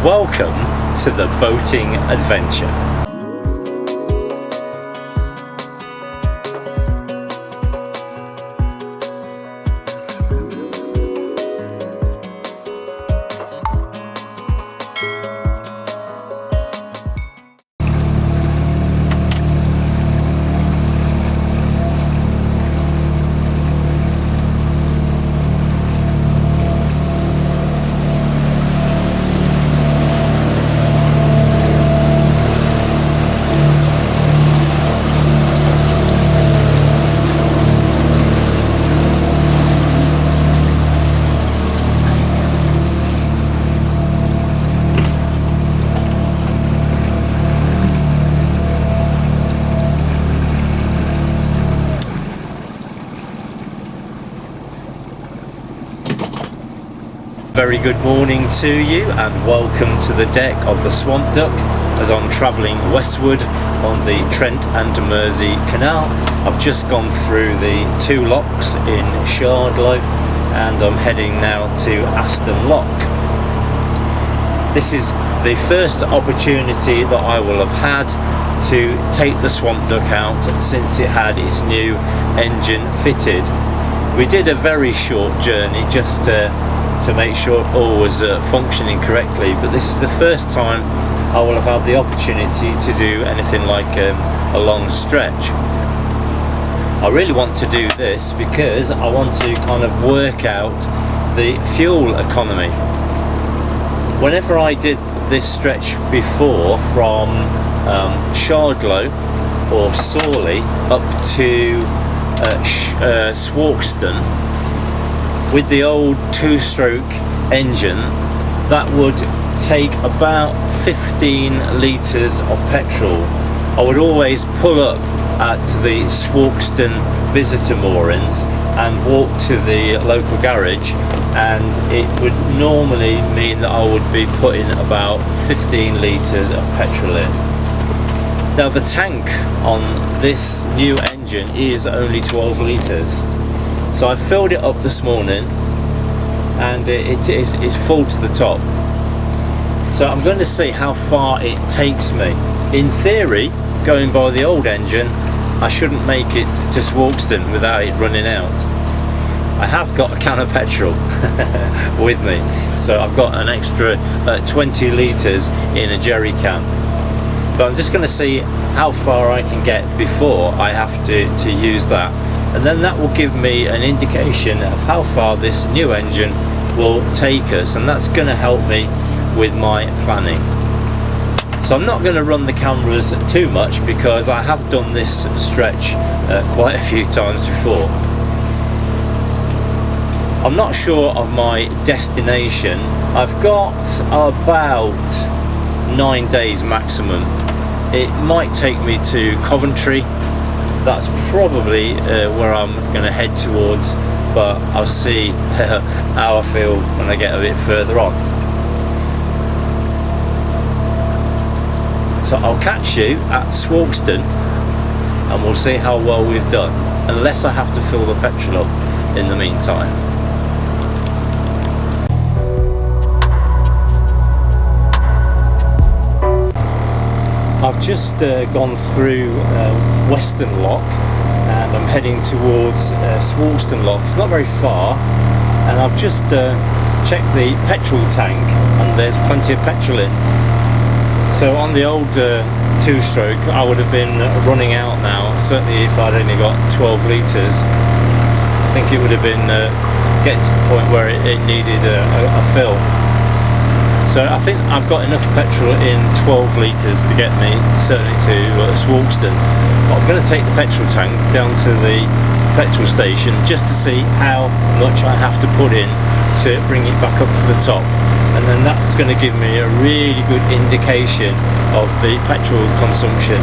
Welcome to the boating adventure. Very good morning to you and welcome to the deck of the Swamp Duck as I'm travelling westward on the Trent and Mersey Canal. I've just gone through the two locks in Shardlow and I'm heading now to Aston Lock. This is the first opportunity that I will have had to take the Swamp Duck out since it had its new engine fitted. We did a very short journey just to make sure all was functioning correctly, but this is the first time I will have had the opportunity to do anything like a long stretch. I really want to do this because I want to kind of work out the fuel economy. Whenever I did this stretch before from Shardlow or Sawley up to Swarkston, with the old two-stroke engine, that would take about 15 litres of petrol. I would always pull up at the Swarkston visitor moorings and walk to the local garage, and it would normally mean that I would be putting about 15 litres of petrol in. Now the tank on this new engine is only 12 litres. So I filled it up this morning and it's full to the top. So I'm going to see how far it takes me. In theory, going by the old engine, I shouldn't make it to Swarkston without it running out. I have got a can of petrol with me, so I've got an extra 20 litres in a jerry can. But I'm just going to see how far I can get before I have to use that. And then that will give me an indication of how far this new engine will take us, and that's going to help me with my planning. So I'm not going to run the cameras too much because I have done this stretch quite a few times before. I'm not sure of my destination. I've got about 9 days maximum. It might take me to Coventry. That's probably where I'm going to head towards, but I'll see how I feel when I get a bit further on. So I'll catch you at Swarkston and we'll see how well we've done, unless I have to fill the petrol up in the meantime. I've just gone through Western Lock and I'm heading towards Swarkston Lock. It's not very far, and I've just checked the petrol tank and there's plenty of petrol in. So on the old two-stroke I would have been running out now. Certainly if I'd only got 12 litres, I think it would have been getting to the point where it needed a fill. So I think I've got enough petrol in 12 litres to get me certainly to Swarkston. But I'm going to take the petrol tank down to the petrol station just to see how much I have to put in to bring it back up to the top. And then that's going to give me a really good indication of the petrol consumption.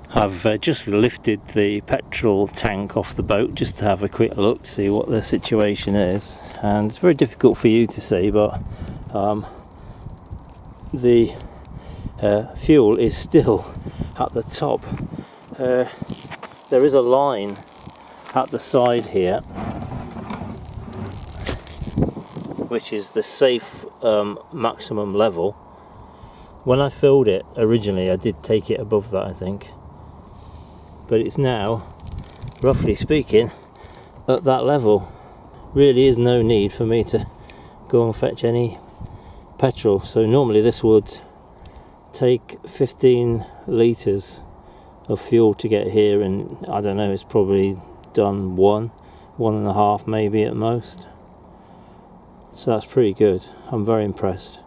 I've just lifted the petrol tank off the boat just to have a quick look to see what the situation is, and it's very difficult for you to see, but the fuel is still at the top. there is a line at the side here which is the safe maximum level. When I filled it originally, I did take it above that, I think, but it's now, roughly speaking, at that level. Really is no need for me to go and fetch any petrol. So normally this would take 15 litres of fuel to get here, and I don't know, it's probably done 1.5 maybe at most. So that's pretty good. I'm very impressed.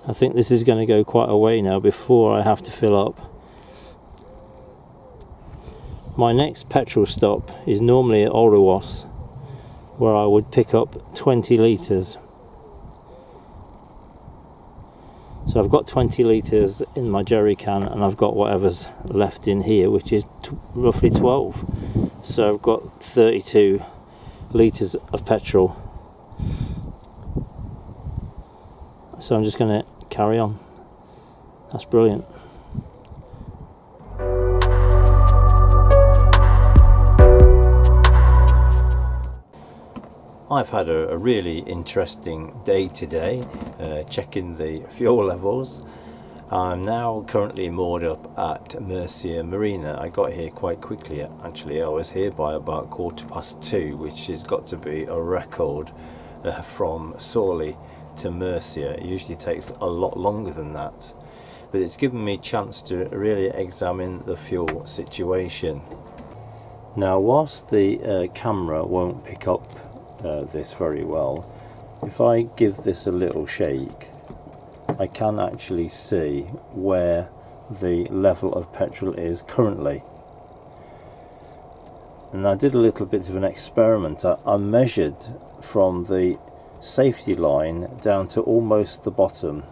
I think this is going to go quite a way now before I have to fill up. My next petrol stop is normally at Orewas, where I would pick up 20 litres. So I've got 20 litres in my jerry can, and I've got whatever's left in here, which is roughly 12. So I've got 32 litres of petrol. So I'm just going to carry on. That's brilliant. I've had a really interesting day today, checking the fuel levels. I'm now currently moored up at Murcia Marina. I got here quite quickly, actually. I was here by about 2:15, which has got to be a record from Sawley to Murcia. It usually takes a lot longer than that, but it's given me a chance to really examine the fuel situation. Now, whilst the camera won't pick up this very well, if I give this a little shake, I can actually see where the level of petrol is currently. And I did a little bit of an experiment. I measured from the safety line down to almost the bottom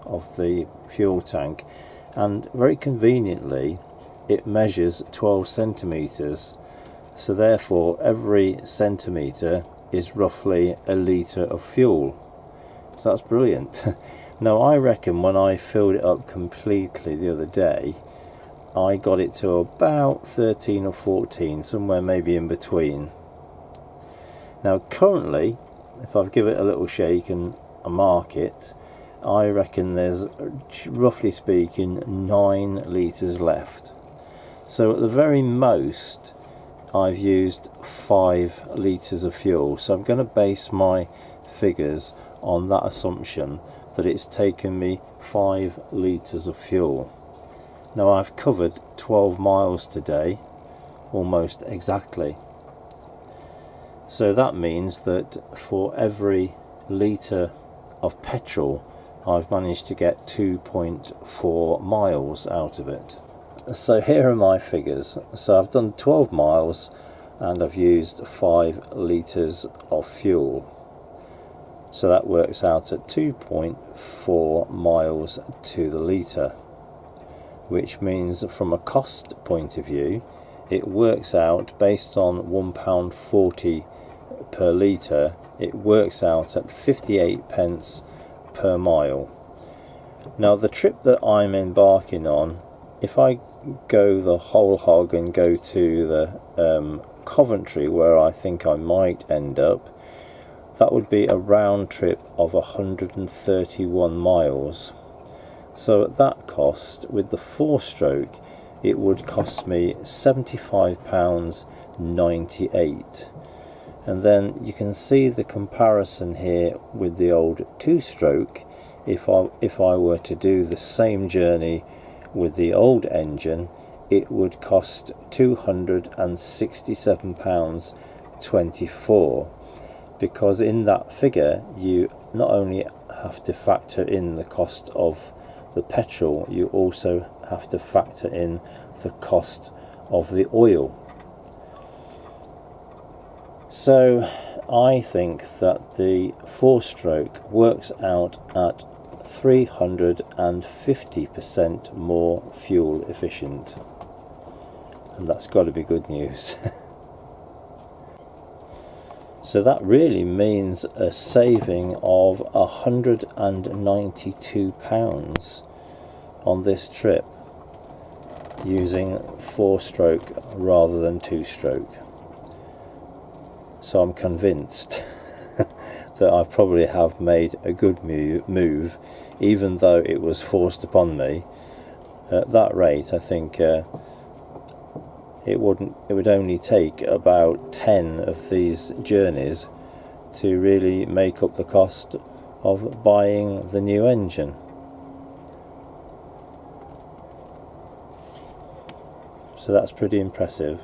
of the fuel tank, and very conveniently it measures 12 centimeters. So therefore every centimeter is roughly a litre of fuel. So that's brilliant. Now I reckon when I filled it up completely the other day, I got it to about 13 or 14, somewhere maybe in between. Now currently, if I give it a little shake and I mark it, I reckon there's, roughly speaking, 9 litres left. So at the very most, I've used 5 litres of fuel. So I'm going to base my figures on that assumption, that it's taken me 5 litres of fuel. Now I've covered 12 miles today, almost exactly. So that means that for every litre of petrol, I've managed to get 2.4 miles out of it. So here are my figures. So I've done 12 miles and I've used 5 litres of fuel. So that works out at 2.4 miles to the litre, which means from a cost point of view, it works out, based on £1.40 per litre, it works out at 58 pence per mile. Now the trip that I'm embarking on, if I go the whole hog and go to the Coventry, where I think I might end up, that would be a round trip of 131 miles. So at that cost, with the 4-stroke, it would cost me £75.98. And then you can see the comparison here with the old 2-stroke. If I were to do the same journey with the old engine, it would cost £267.24, because in that figure you not only have to factor in the cost of the petrol, you also have to factor in the cost of the oil. So I think that the 4-stroke works out at 350% more fuel efficient, and that's got to be good news. So that really means a saving of £192 on this trip using 4-stroke rather than 2-stroke. So I'm convinced that I probably have made a good move, even though it was forced upon me. At that rate, I think it would only take about 10 of these journeys to really make up the cost of buying the new engine. So that's pretty impressive.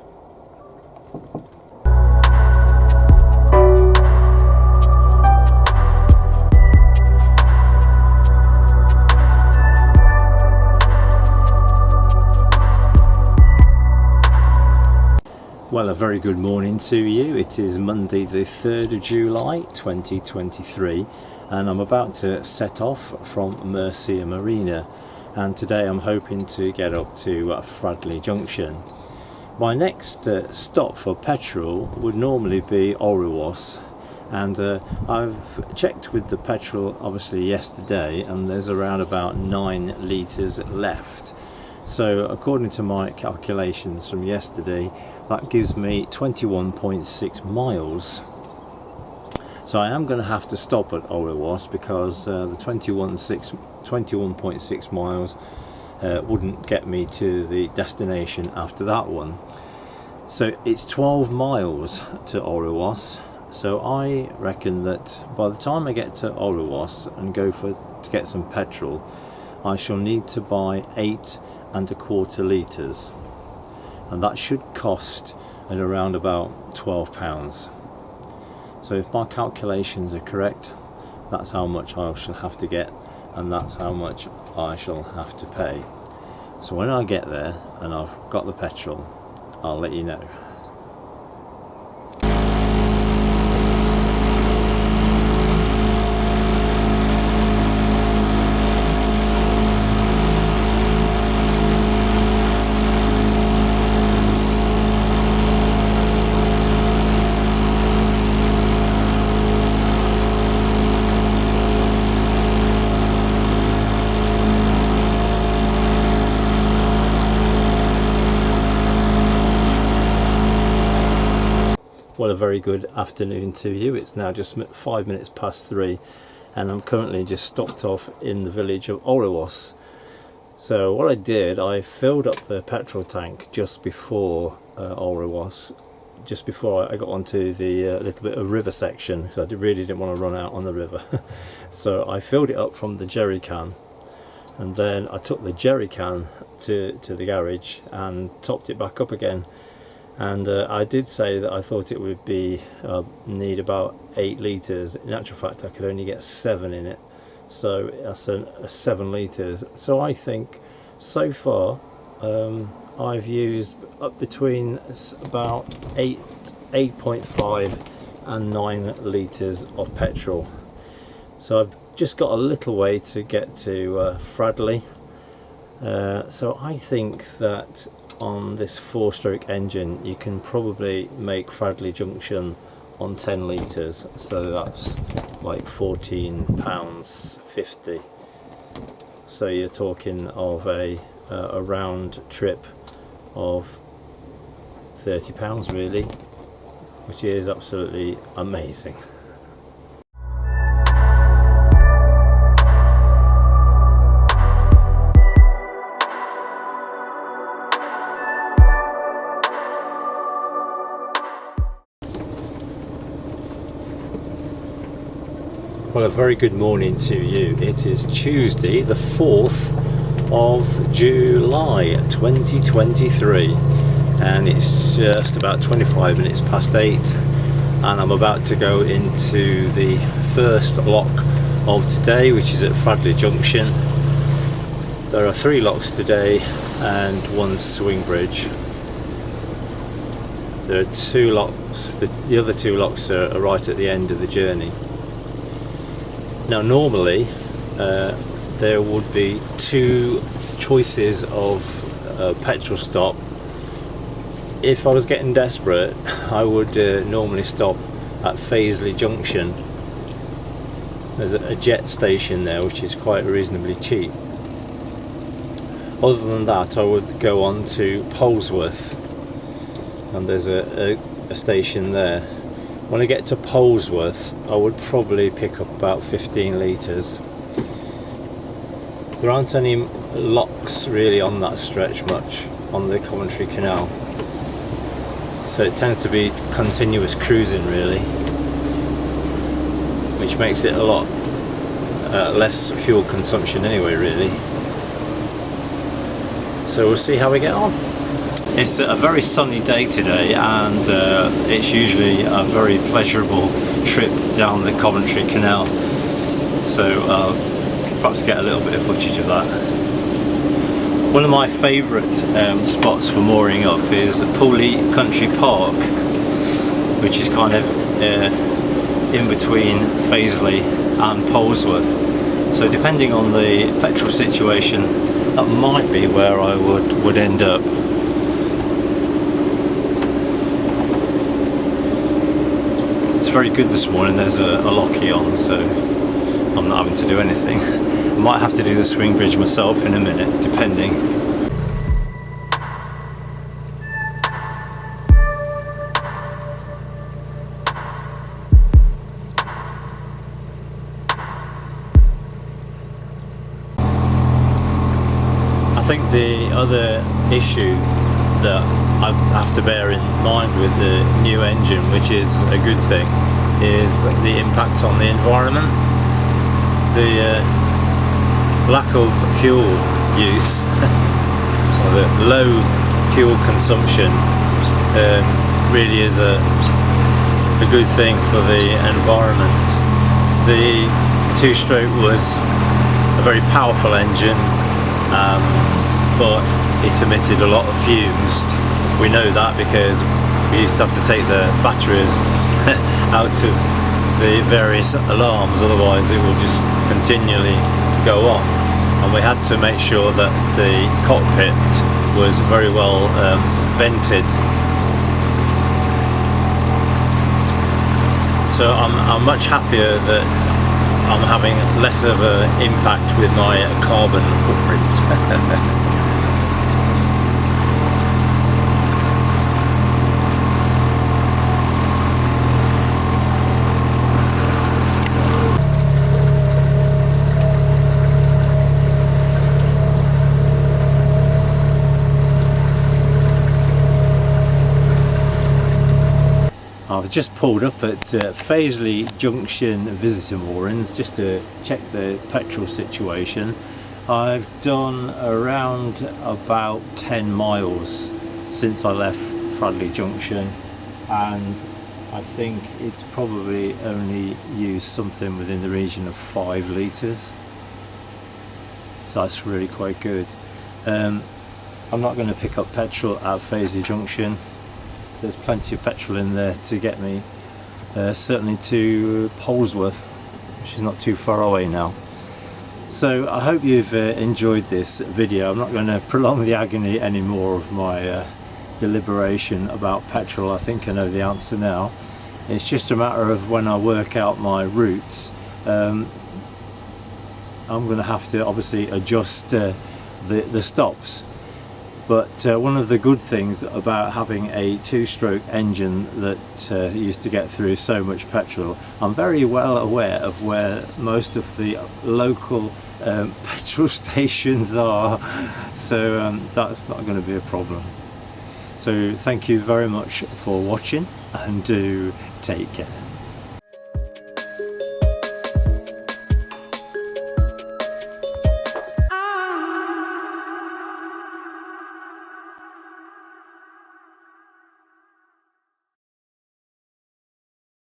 Well, a very good morning to you. It is Monday the 3rd of July 2023 and I'm about to set off from Murcia Marina, and today I'm hoping to get up to Fradley Junction. My next stop for petrol would normally be Orihuela, and I've checked with the petrol obviously yesterday and there's around about 9 litres left. So according to my calculations from yesterday, that gives me 21.6 miles. So I am going to have to stop at Orihuela because the 21.6 miles wouldn't get me to the destination after that one. So it's 12 miles to Orihuela. So I reckon that by the time I get to Orihuela and go to get some petrol, I shall need to buy 8¼ litres. And that should cost at around about £12. So if my calculations are correct, that's how much I shall have to get, and that's how much I shall have to pay. So when I get there and I've got the petrol, I'll let you know. Well, a very good afternoon to you. It's now just 5 minutes past 3 and I'm currently just stopped off in the village of Orihuela. So what I did, I filled up the petrol tank just before Orihuela, just before I got onto the little bit of river section, because I really didn't want to run out on the river. So I filled it up from the jerry can, and then I took the jerry can to the garage and topped it back up again. And I did say that I thought it would be need about 8 litres. In actual fact, I could only get 7 in it, so that's 7 litres. So I think so far I've used up between about 8.5 and 9 litres of petrol. So I've just got a little way to get to Fradley. So I think that on this 4-stroke engine you can probably make Fradley Junction on 10 litres, so that's like £14.50. So you're talking of a round trip of £30 really, which is absolutely amazing. Well, a very good morning to you. It is Tuesday the 4th of July 2023 and it's just about 25 minutes past 8 and I'm about to go into the first lock of today, which is at Fradley Junction. There are 3 locks today and 1 swing bridge. There are 2 locks, the other 2 locks are right at the end of the journey. Now normally there would be 2 choices of petrol stop. If I was getting desperate, I would normally stop at Fazeley Junction. There's a jet station there which is quite reasonably cheap. Other than that, I would go on to Polesworth, and there's a station there. When I get to Polesworth, I would probably pick up about 15 litres. There aren't any locks really on that stretch much on the Coventry Canal, so it tends to be continuous cruising really, which makes it a lot less fuel consumption anyway really. So we'll see how we get on. It's a very sunny day today, and it's usually a very pleasurable trip down the Coventry Canal, so perhaps get a little bit of footage of that. One of my favourite spots for mooring up is Pooley Country Park, which is kind of in between Fazeley and Polesworth. So depending on the petrol situation, that might be where I would end up. It's very good this morning. There's a lockie on, so I'm not having to do anything. I might have to do the swing bridge myself in a minute, depending. I think the other issue that I have to bear in mind with the new engine, which is a good thing, is the impact on the environment. The lack of fuel use or the low fuel consumption really is a good thing for the environment. The two-stroke was a very powerful engine, but it emitted a lot of fumes. We know that because we used to have to take the batteries out of the various alarms, otherwise it will just continually go off. And we had to make sure that the cockpit was very well vented. So I'm much happier that I'm having less of an impact with my carbon footprint. I've just pulled up at Fazeley Junction visitor moorings just to check the petrol situation. I've done around about 10 miles since I left Fradley Junction, and I think it's probably only used something within the region of 5 litres, so that's really quite good. I'm not going to pick up petrol at Fazeley Junction. There's plenty of petrol in there to get me certainly to Polesworth, which is not too far away now. So I hope you've enjoyed this video. I'm not going to prolong the agony anymore of my deliberation about petrol. I think I know the answer now. It's just a matter of when I work out my routes, I'm going to have to obviously adjust the stops. But one of the good things about having a two-stroke engine that used to get through so much petrol, I'm very well aware of where most of the local petrol stations are, so that's not going to be a problem. So thank you very much for watching, and do take care.